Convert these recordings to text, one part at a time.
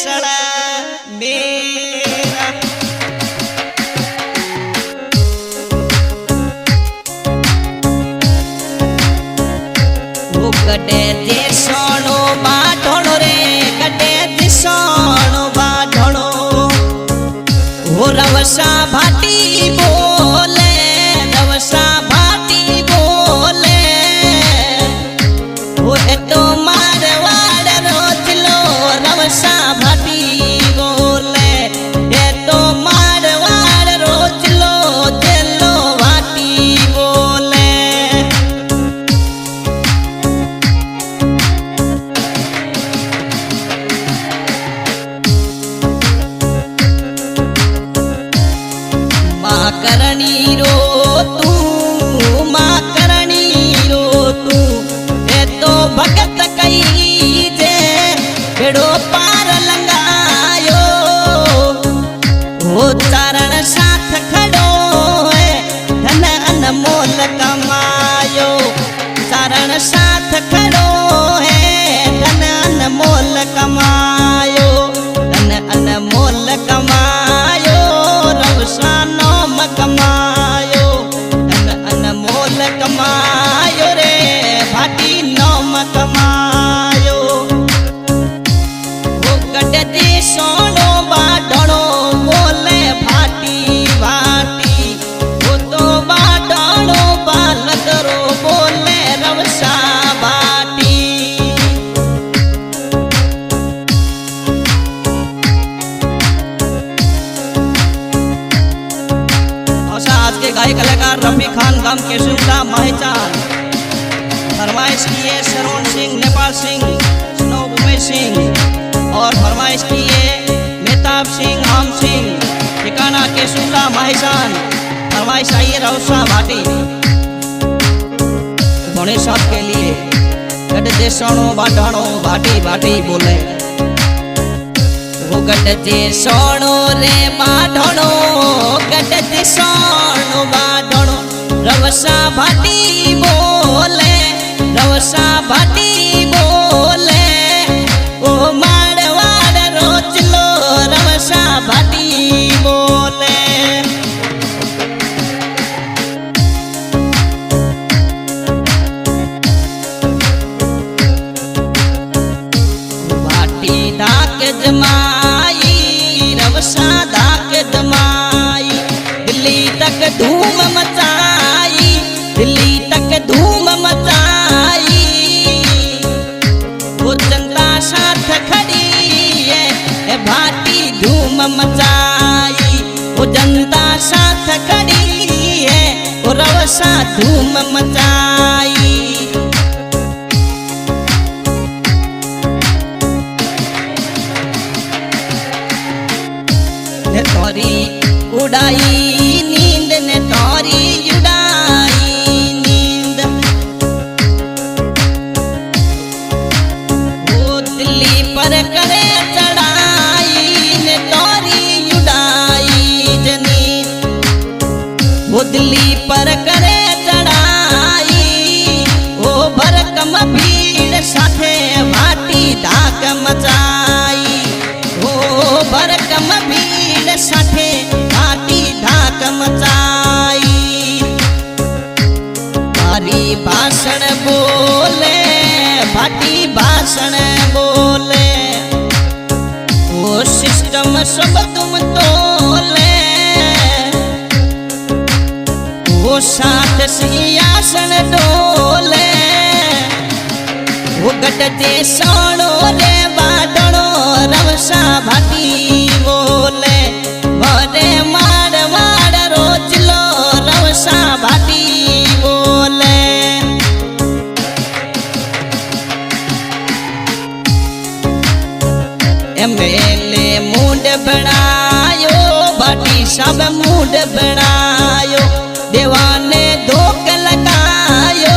सड़ा मेरा वो गडे देशोनो बाढोणो रे गडे देशोनो बाढोणो वो रवसा भाटी बोले रवसा भाटी बोले वो तो मारवाड़ रोजलो रवसा भाटी बोले ये तो मारवाड़ रोजलो जेलो भाटी बोले माँ करणी रो तू माँ करणी रो तू ये तो भगत कई जे बेड़ो पार लंगायो वो चरण साथ खड़ो है धन अनमोल कमायो चरण साथ खड़ो है धन अनमोल कमायो धन अनमोल कमायो रवसा नोम कमायो धन अनमोल कमायो रे भाटी नोम कमायो वो गडदे सोनो बाढोणो बोले भाटी भाटी वो तो बाढोणो बालदरो बोले रवसा भाटी आज के गायक कलाकार रफी खान गांव केशुला माहिचान फरमाइश किए शरण सिंह नेपाल सिंह स्नो उमेश सिंह और फरमाइश किए मेहताब सिंह आम सिंह ठिकाना केशुला माहिचान फरमाइश आई रवसा भाटी धोनी साहब के लिए गड देशोनो बाढोणो भाटी भाटी बोले वो गड देशोनो रे बाढोणो गड देशोनो बाढोणो रवसा भाटी बोले रवसा भाटी बोले ओ मारवाड़ रोजलो रवसा भाटी बोले भाटी धाक जमाई रवसा धाक जमाई दिल्ली तक धूम मचाई दिल्ली तक धूम मचाई वो जनता साथ खड़ी है भाटी धूम मचाई वो जनता साथ खड़ी है वो रवसा धूम मचाई ने तोरी उड़ाई नींद ने तोरी उड़ाई नींद वो दिल्ली पर करे चढ़ाई ने तोरी उड़ाई जनीन वो दिल्ली पर करे चढ़ाई वो भरकम भीड़ साथे भाटी धाक मचाई वो भरकम भीड़ साथे भाटी धाक मचाई भारी भाषण बोले भाटी भाषण बोले वो सिस्टम सब तुम तोले वो साथ सिंहासन डोले वो गड देशोनो रे बाढोणो रवसा भाटी बोले भरे मारवाड़ रोजलो रवसा भाटी बोले एमएलए मूड बनायो भाटी सब मूड बनायो देवाने धोख लगायो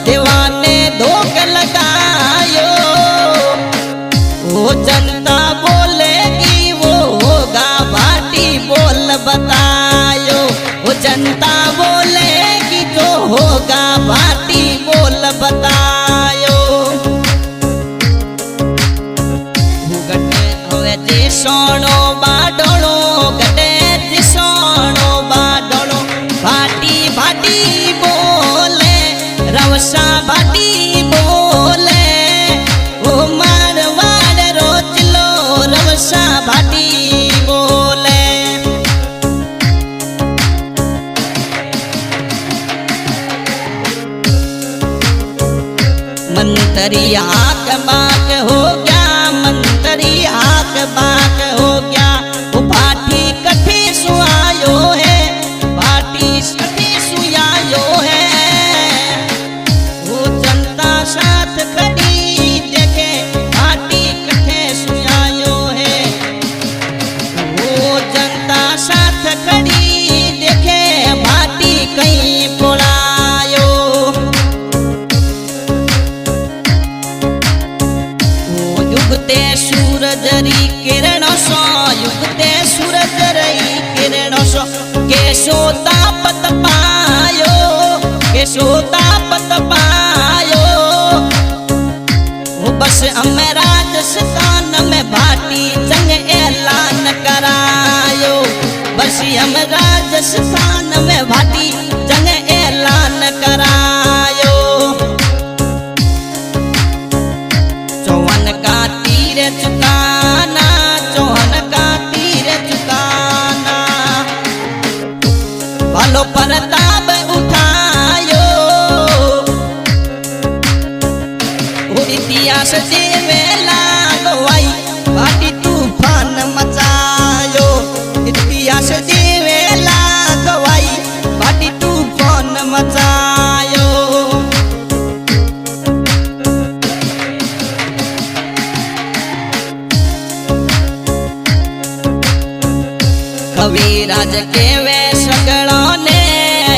देवाने धोख लगायो वो जनता बोलेगी वो होगा भाटी बोल बतायो वो जनता बोलेगी जो होगा भाटी बोल बतायो भूगटे हवे मंतरी आक बाक हो गया, मंतरी आक बाक हो गया। वो भाटी कठी सुआयो है, भाटी कठी सुआयो है। वो जनता साथ खड़ी देखे भाटी कठे सुआयो है। वो जनता साथ खड़ी देखे भाटी कहीं पोड़ायो। वो युगते सूरज री किरणों सो, युगते सूरज री किरणों सो केशो तापत पायो, केशो तापत पायो। वो बस हमें राजस्थान में भाटी जंग ऐलान करायो, बस हम राजस्थान में भाटी जंग ऐलान करायो। चौहान का तीर चुकाना, चौहान का तीर चुकाना। भालो प्रताप उठायो, वो इतिहास देवेला गवाई भाटी तूफान मचायो। इतिहास देवेला गवाई भाटी तूफान मचायो। कविराज केवे सगड़ों ने,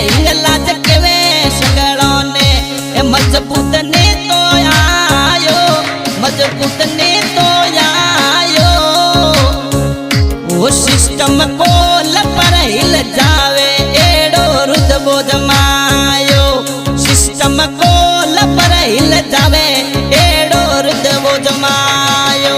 इंगलाज केवे सगड़ों ने। मजबूत ने तो आयो, मजबूत ने तो आयो। वो सिस्टम को लपर हिल जावे एड़ो रुतबो जमायो। सिस्टम को लपर हिल जावे एड़ो रुतबो जमायो।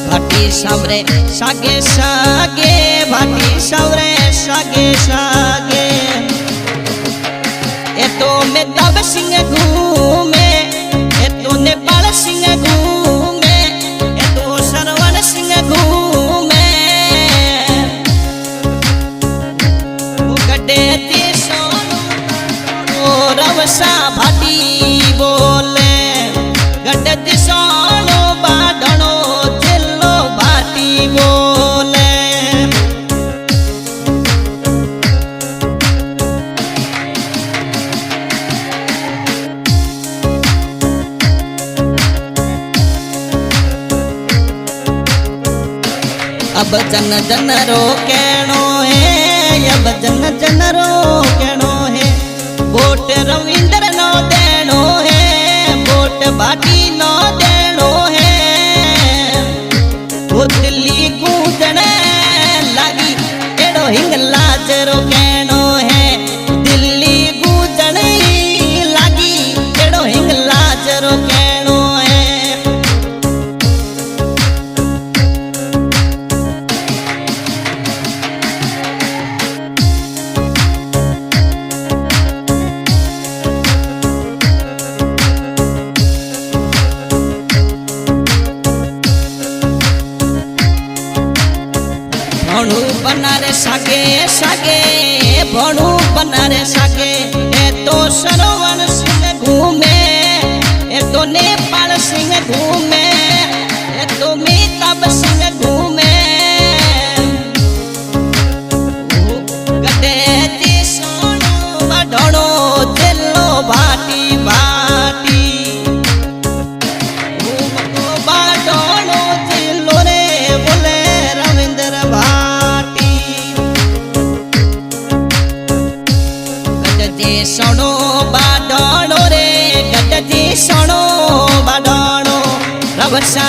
भाटी सावरे सागे सागे, भाटी सावरे सागे सागे। ए तो मेहताब सिंह घूमे, ए तो नेपाल सिंह घूमे, ए तो सरवण सिंह घूमे। वो गड्ढे ती सोनू रवसा भाटी बोले, गड्ढे ती सोनू बाढ़नो बोले। अब जन जन रो कहनो है, अब जन जन रो कहनो है। वोट रविंद्र नो देनो है, वोट भाटी नो देनो है। वो दिल्ली गूंजने लगी एड़ो हिंगलाज रो कहनो है। दिल्ली गूंजने लगी एड़ो हिंगलाज रो कहनो है। भणु बनारे सागे सागे, भणु बनारे सागे। ए तो सरवण सिंह घूमे, ए तो नेपाल सिंह घूमे, ए तो मेहताब सिंह घूमे। गड्ढे ती सोनू बाढ़नो जिलो भाटी भाटी। बाढ़नो जिलो रे बोले रविंद्र भाटी। गड्ढे सोनू बाढ़नो रे, गड्ढे सोनू बाढ़नो रवसा